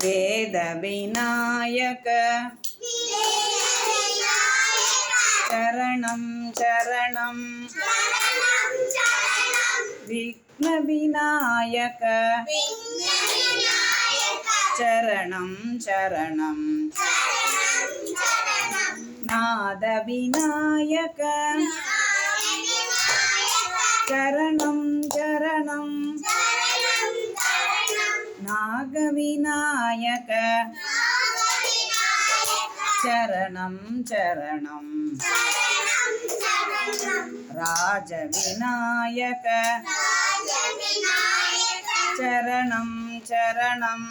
வேத விநாயக சரணம் சரணம் விக்ன விநாயக சரணம் சரணம் நாத விநாயக சரணம் சரணம் நாக விநாயக சரணம் சரணம் ராஜ விநாயக சரணம் சரணம்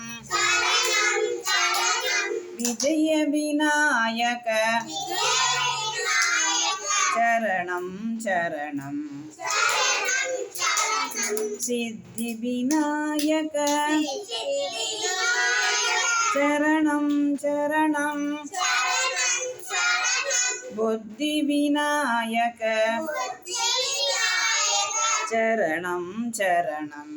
விஜய விநாயக சரணம் சரணம் சித்தி விநாயக சரணம் சரணம் புத்தி விநாயக சரணம் சரணம்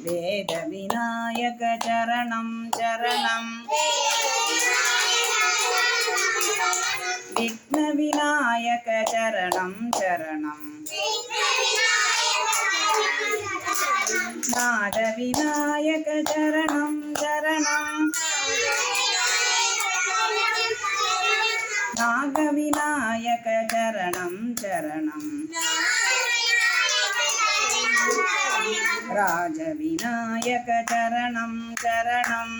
வேத விநாயக சரணம் சரணம் விக்ன விநாயக சரணம் சரணம் நாத விநாயக சரணம் சரணம் நாக விநாயக சரணம் சரணம் ராஜ விநாயக சரணம் சரணம்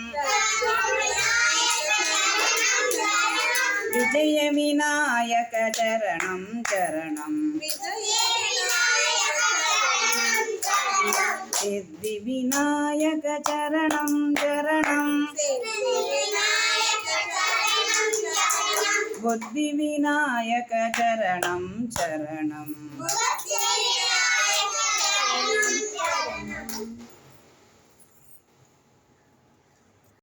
விஜய விநாயக சரணம் சரணம் சித்தி விநாயக சரணம் சரணம் புத்தி விநாயக சரணம் சரணம்